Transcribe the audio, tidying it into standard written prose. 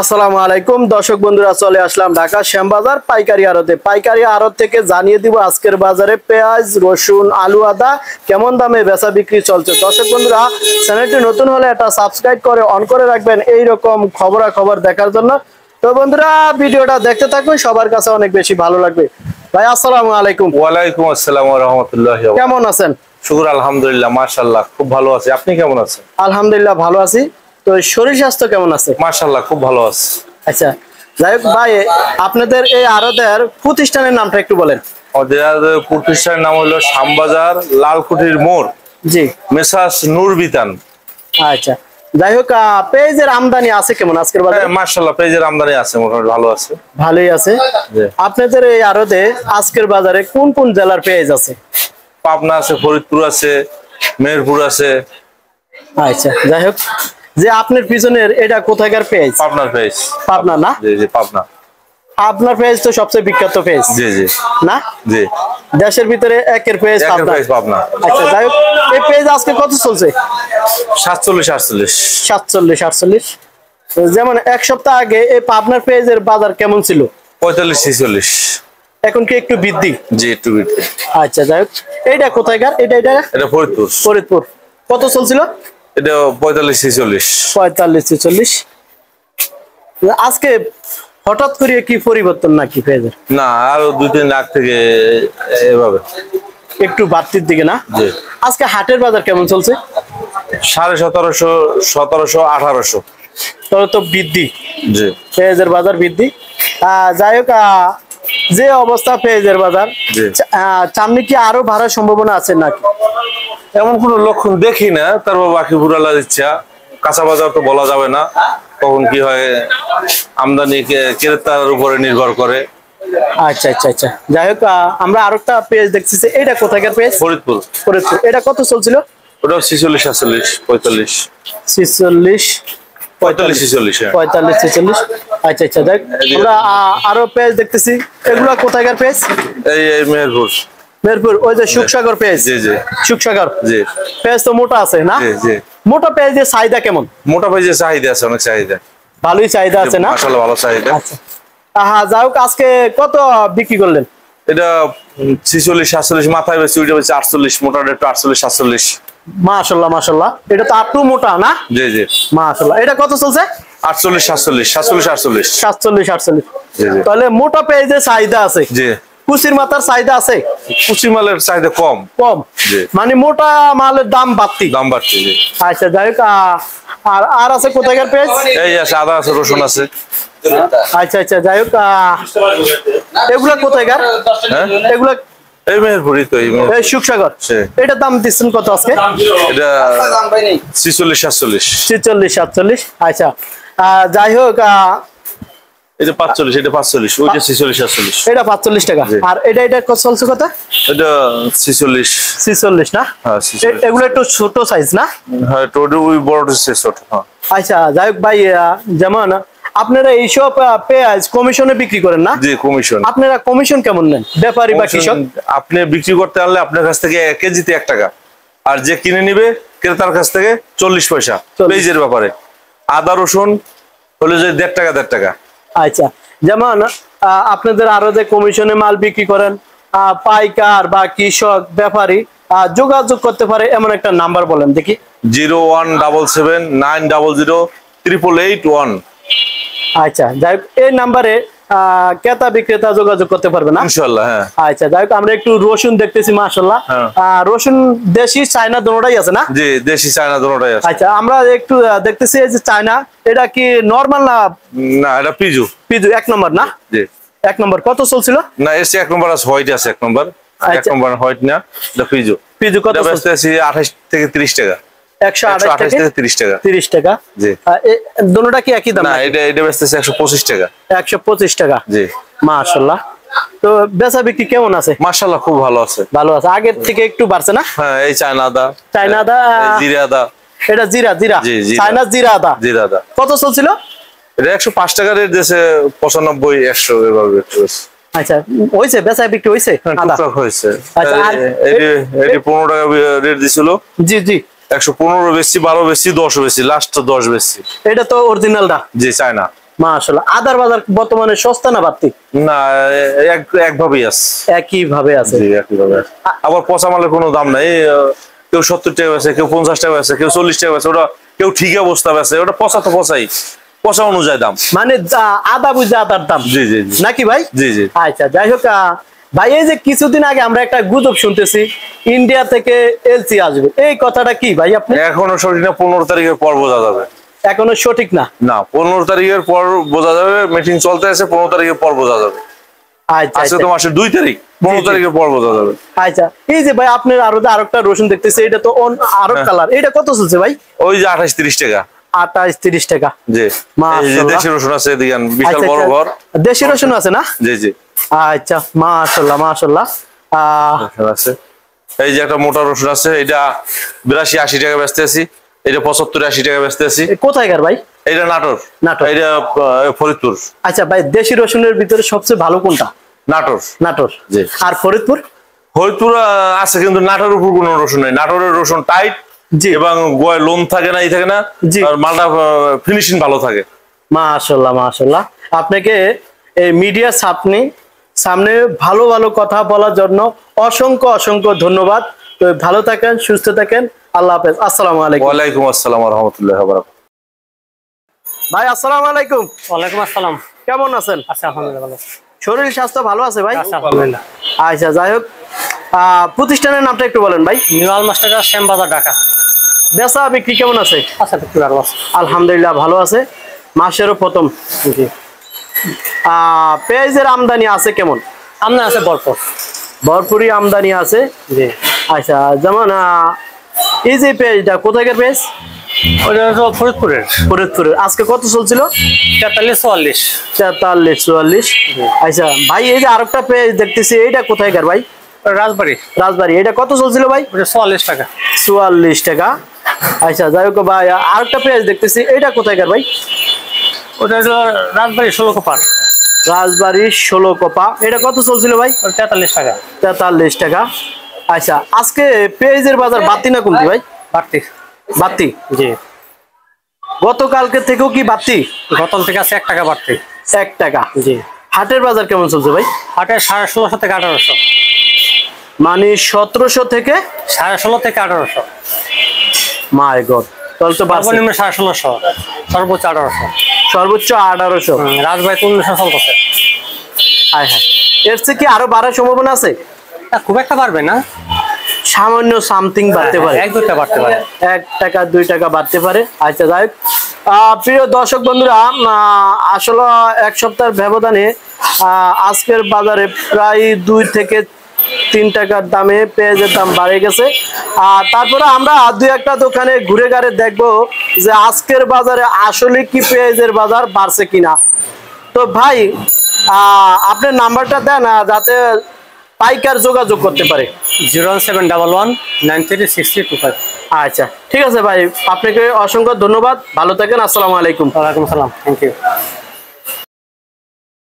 আসসালামু আলাইকুম দর্শক বন্ধুরা, চলে আসলাম ঢাকা শ্যামবাজার পাইকারি আড়তে। পাইকারি আড়ত থেকে জানিয়ে দিব আজকের বাজারে পেঁয়াজ, রসুন, আলু, আদা কেমন দামে বেচা বিক্রি চলছে। দর্শক বন্ধুরা, চ্যানেলটি নতুন হলে এটা সাবস্ক্রাইব করে অন করে রাখবেন এই রকম খবরাখবর দেখার জন্য। তো বন্ধুরা, ভিডিওটা দেখতে থাকুন, সবার কাছে অনেক বেশি ভালো লাগবে। ভাই আসসালামু আলাইকুম। ওয়ালাইকুম আসসালাম ওয়া রাহমাতুল্লাহি ওয়া বারাকাতুহু। কেমন আছেন? শুকর আলহামদুলিল্লাহ, মাশাআল্লাহ খুব ভালো আছি। আপনি কেমন আছেন? আলহামদুলিল্লাহ ভালো আছি। তো শরীর স্বাস্থ্য কেমন আছে? মাশাআল্লাহ খুব ভালো আছে। আচ্ছা, যাই হোক ভাই, আপনাদের এই আড়তের প্রতিষ্ঠানের নামটা একটু বলেন। আমাদের প্রতিষ্ঠানের নাম হলো শ্যামবাজার লালকুঠির মোড়, জি, মেসার্স নূর বিতান। আচ্ছা, যাই হোক, পেঁয়াজের আমদানি আছে কেমন আজকের বাজারে? মাশাআল্লাহ পেঁয়াজের আমদানি আছে, মোটামুটি ভালো আছে। ভালোই আছে। জি। আপনাদের এই আড়তে আজকের বাজারে কোন কোন জেলার পেঁয়াজ আছে? পাবনা আছে, ফরিদপুর আছে, মেহেরপুর আছে। আচ্ছা, যাই হোক, যে আপনার পিছনের এটা কোথাকার পেঁয়াজ? পাবনার পেঁয়াজ। পাবনা না? জি জি, পাবনা। আপনার পেঁয়াজ তো সবচেয়ে বিখ্যাত পেঁয়াজ। জি জি না? জি, দেশের ভিতরে একের পেঁয়াজ একের পাবনা। পেঁয়াজ পাবনা। আচ্ছা, যাই হোক, এই পেঁয়াজ আজকে কত চলছে? 47-48। 47-48। যেমন এক সপ্তাহ আগে এই পাবনার পেঁয়াজের বাজার কেমন ছিল? 45-46। এখন কি একটু বৃদ্ধি? জি, একটু বৃদ্ধি। আচ্ছা, যাই হোক, এইটা কোথাকার? এটা এটা ফরিদপুর। ফরিদপুর। কত চলছিল? এটা 45-46। 45-46। আজকে হঠাৎ করে কি পরিবর্তন নাকি পেঁয়াজের? না, আরো 2-3 লাখ থেকে এভাবে একটু বাড়তির দিকে না? জি। আজকে হাটের বাজার কেমন চলছে? 1750, 1700, 1800। তবে তো বৃদ্ধি, জি পেঁয়াজের বাজার বৃদ্ধি। যাই হোক, যে অবস্থা পেঁয়াজের বাজার, জি। সামনে কি আরো বাড়ার সম্ভাবনা আছে নাকি? এমন কোনো লক্ষণ দেখি না, তারপর বাকি পুরালা ইচ্ছা। কাঁচা বাজার তো বলা যাবে না কখন কি হয়, আমদানি ক্রেতার উপরে নির্ভর করে। আচ্ছা আচ্ছা আচ্ছা, যাই হোক, আমরা আরেকটা পেঁয়াজ দেখতেছি। এটা কোথাকার পেঁয়াজ? ফরিদপুর। ফরিদপুর। এটা কত চলছিল? ওটা 46-47, 45। 46, 45-46। 45-46। আচ্ছা আচ্ছা, দেখ, আমরা আরো পেঁয়াজ দেখতেছি। এগুলা কোথাকার পেঁয়াজ? এই মেহেরপুর। মেহেরপুর, ওই যে সুখসাগর পেঁয়াজ। জি জি সুখসাগর জি পেঁয়াজ তো মোটা আছে না? জি জি। মোটা পেঁয়াজের চাহিদা কেমন? মোটা পেঁয়াজের চাহিদা আছে, অনেক চাহিদা। ভালোই চাহিদা আছে না? মাশাআল্লাহ ভালো চাহিদা। আচ্ছা, যাই হোক, আজকে কত বিক্রি করলেন? এটা 46-47 মাথায় বেশি, ওইটা বেশি 48, মোটাটা একটু 48-47। মাশাআল্লাহ মাশাআল্লাহ, এটা তো আটটু মোটা না? জি জি। মাশাআল্লাহ, এটা কত চলছে? 48-47, 47-48। 47-48। জি জি। তাহলে মোটা পেঁয়াজের চাহিদা আছে, জি। কুচির মাথার চাহিদা আছে? কুচি মালের চাহিদা কম। কম। জি। মানে মোটা মালের দাম বাড়তি। দাম বাড়ছে। জি। আচ্ছা, যাই হোক, আর আছে কোথাকার পেঁয়াজ? এই আছে, আদা আছে, রসুন আছে। আচ্ছা আচ্ছা, যাই হোক, এগুলা কোথাকার? হ্যাঁ, এগুলা এই মেহেরপুরি তো, এই মেহেরপুর। এই সুখসাগর। এটার দাম দিচ্ছেন কত আজকে? এটা 46-47। 46-47। আচ্ছা, যাই হোক, এটা 45, এটা 45, ওইটা 46-47। এটা 45 টাকা। জি। আর এটা চলছে কত? এটা 46। 46 না? হ্যাঁ 46। এগুলো একটু ছোট সাইজ না? হ্যাঁ, টোটো ওই বড়টা ছোট। হ্যাঁ। আচ্ছা, যাই হোক ভাই, যেমন আপনারা এইসব পেঁয়াজ কমিশনে বিক্রি করেন না? জি, কমিশন। আপনারা কমিশন কেমন নেন, ব্যাপারী বা কৃষক? আপনি বিক্রি করতে আনলে আপনার কাছ থেকে 1 কেজিতে 1 টাকা, আর যে কিনে নিবে ক্রেতার কাছ থেকে 40 পয়সা পেঁয়াজের ব্যাপারে। আদা রসুন হলে যে 1.5 টাকা 1.5 টাকা। আচ্ছা, যেমন আপনাদের আরো যে কমিশনে মাল বিক্রি করেন, পাইকার বা কৃষক ব্যাপারী যোগাযোগ করতে পারে এমন একটা নাম্বার বলেন দেখি। 01779008881। আচ্ছা, যাই হোক, এই নাম্বারে ক্রেতা বিক্রেতা যোগাযোগ করতে পারবে না? ইনশাআল্লাহ। হ্যাঁ। আচ্ছা, যাই হোক, আমরা একটু রসুন দেখতেছি, মাশাআল্লাহ। রসুন দেশি চায়না দুটোটাই আছে না? জি, দেশি চায়না দুটোটাই আছে। আচ্ছা, আমরা একটু দেখতেছি এই যে চায়না, এটা কি নরমাল না? না, এটা পিজু। পিজু 1 নম্বর না? জি। 1 নম্বর কত চলছিল? না, এসে 1 নম্বর আছে, হোয়াইট আছে 1 নম্বর। 1 আচ্ছা। নম্বর হোয়াইট না, এটা পিজু। পিজু কত চলছে? বেচতে আছে 28 থেকে 30 টাকা। 128 থেকে 30 টাকা। 30 টাকা। জি। দুটোটা কি একই দাম? না, এটা বেচতে আছে 125 টাকা। 125 টাকা। জি। মাশাআল্লাহ। তো বেচা বিক্রি কেমন আছে? মাশাআল্লাহ খুব ভালো আছে। ভালো আছে, আগের থেকে একটু বাড়ছে না? হ্যাঁ, এই চায়না আদা। চায়না আদা, জিরা আদা। এটা জিরা। জি, জিরা। চায়না জিরা আদা। জিরা আদা কত চলছিল? এটা 105 টাকা রেট দিয়েছে, 95-100 এভাবে রেট হয়েছে। আচ্ছা, হইছে বেচা বিক্রি হইছে? আদা টুকটাক হয়েছে। আচ্ছা, আর এটি 15 টাকা রেট দিছিল। জি জি। 115 বেশি, 12 বেশি, 10 বেশি, লাস্ট 10 বেশি। এটা তো অরিজিনালটা। জি, চায়না। মাশাআল্লাহ। আদার বাজার বর্তমানে সস্তা না বাড়তি? না, একভাবেই আছে। একই ভাবে আছে। জি, একইভাবে আছে। আবার পচা মালের কোনো দাম নাই। কেউ 70 টাকা আছে, কেউ 50 টাকা আছে, কেউ 40 টাকা আছে। ওটা কেউ ঠিক অবস্থা আছে, ওটা পচা তো পচাই, পচা অনুযায়ী দাম। মানে আদা বুঝে আদার দাম। জি জি জি। নাকি ভাই? জি জি। আচ্ছা, যাই হোক ভাই, এই যে কিছুদিন আগে আমরা একটা গুজব শুনতেছি ইন্ডিয়া থেকে এলসি আসবে, এই কথাটা কি ভাই? আপনি এখনো সঠিক না, 15 তারিখের পর বোঝা যাবে। এখনো সঠিক না? না, 15 তারিখের পর বোঝা যাবে। মিটিং চলতে আছে, 15 তারিখের পর বোঝা যাবে। আচ্ছা আজকে আচ্ছা তো মাসের 2 তারিখ, 15 তারিখের পর বোঝা যাবে। আচ্ছা। এই যে ভাই আপনার আরেকটা রসুন দেখতেছি, এটা তো আরব কালার, এটা কত চলছে ভাই? ওই যে 28-30 টাকা। 28-30 টাকা। জি। এই যে মাশাআল্লাহ। দেশি রসুন আছে, এদিকে বিশাল বড় ঘর। দেশি রসুন আছে না? জি জি। আচ্ছা, মাশাআল্লাহ মাশাআল্লাহ। আছে। এই যে একটা মোটা রসুন আছে, এটা 82-80 টাকা বেচতে আছি। এটা 75-80 টাকা বেচতে আছি। কোথায়কার ভাই? এটা নাটোর। নাটোর। এটা ফরিদপুর। আচ্ছা ভাই, দেশি রসুনের ভিতরে সবচেয়ে ভালো কোনটা? নাটোর। নাটোর। জি। আর ফরিদপুর? ফরিদপুর আছে, কিন্তু নাটোরের উপর কোনো রসুন নেই। নাটোরের রসুন টাইট, জি। এবং গয় লোম থাকে না, থাকে না। জি। আর মালটা ফিনিশিং ভালো থাকে। মাশাআল্লাহ মাশাআল্লাহ। আপনাকে এই মিডিয়া সামনে ভালো ভালো কথা বলার জন্য অসংখ্য অসংখ্য ধন্যবাদ। তো ভালো থাকেন, সুস্থ থাকেন। আল্লাহ হাফেজ। আসসালামু আলাইকুম। ওয়ালাইকুম আসসালাম ওয়া রাহমাতুল্লাহি ওয়া বারাকাতুহু। ভাই আসসালামু আলাইকুম। ওয়ালাইকুম আসসালাম। কেমন আছেন? আচ্ছা, আলহামদুলিল্লাহ ভালো আছি। শরীর স্বাস্থ্য ভালো আছে ভাই? আচ্ছা, আলহামদুলিল্লাহ। আচ্ছা, যাই হোক, প্রতিষ্ঠানের নামটা একটু বলেন ভাই। নিউ আলমাস্টার শ্যামবাজার, ঢাকা। বেচা বিক্রি কেমন আছে? আচ্ছা, বিক্রি ভালো আছে। আলহামদুলিল্লাহ ভালো আছে। মাসেরও প্রথম। জি। পেঁয়াজের আমদানি আছে কেমন? আমদানি আছে ভরপুর। ভরপুরই আমদানি আছে। জি। আচ্ছা, যেমন এই যে পেঁয়াজটা কোথাকার পেঁয়াজ? ওটা তো ফরিদপুরের। ফরিদপুরের। আজকে কত চলছিল? 43-44। 43-44। আচ্ছা ভাই, এই যে আরেকটা পেঁয়াজ দেখতেছি, এইটা কোথায়কার ভাই? রাজবাড়ি। রাজবাড়ি। এটা কত চলছিল ভাই? ওটা 44 টাকা। 44 টাকা। আচ্ছা, যাই হোক ভাই, আরেকটা পেঁয়াজ দেখতেছি, এইটা কোথায়কার ভাই? ওটা হলো রাজবাড়ি 16 কোপার। রাজবাড়ি 16 কোপা। এটা কত চলছিল ভাই? 43 টাকা। 43 টাকা। আচ্ছা, আজকে পেঁয়াজের বাজার বাড়তি না কমতি ভাই? বাড়তি। বাড়তি। জি। গতকালকে থেকেও কি বাড়তি? গতল থেকে আছে 1 টাকা বাড়তি। 1 টাকা। জি। হাটের বাজার কেমন চলছে ভাই? হাটে 1650 থেকে 1800। মানে 1700 থেকে 1650 থেকে 1800। মাই গড, তাহলে তো বাড়ছে। সর্বনিম্ন 1650, সর্বোচ্চ 1800। সর্বোচ্চ 1800। রাজবাড়ি 1900 চলতেছে। হ্যাঁ হ্যাঁ, এর থেকে কি আরো বাড়ার সম্ভাবনা আছে? খুব একটা বাড়বে না, সামান্য সামথিং বাড়তে পারে। 1-2 টাকা বাড়তে পারে। 1 টাকা 2 টাকা বাড়তে পারে। আচ্ছা, যাই হোক, প্রিয় দর্শক বন্ধুরা, আসলে এক সপ্তাহের ব্যবধানে আজকের বাজারে প্রায় 2 থেকে 3 টাকার দামে পেঁয়াজের দাম বাড়ে গেছে। তারপরে আমরা 2-1টা দোকানে ঘুরে ঘাড়ে দেখবো যে আজকের বাজারে আসলে কি পেঁয়াজের বাজার বাড়ছে কিনা। তো ভাই, আপনার নাম্বারটা দেন যাতে পাইকার যোগাযোগ করতে পারে। 01711936325। আচ্ছা, ঠিক আছে ভাই, আপনাকে অসংখ্য ধন্যবাদ। ভালো থাকেন। আসসালামু আলাইকুম। ওয়ালাইকুম আসসালাম। Thank you.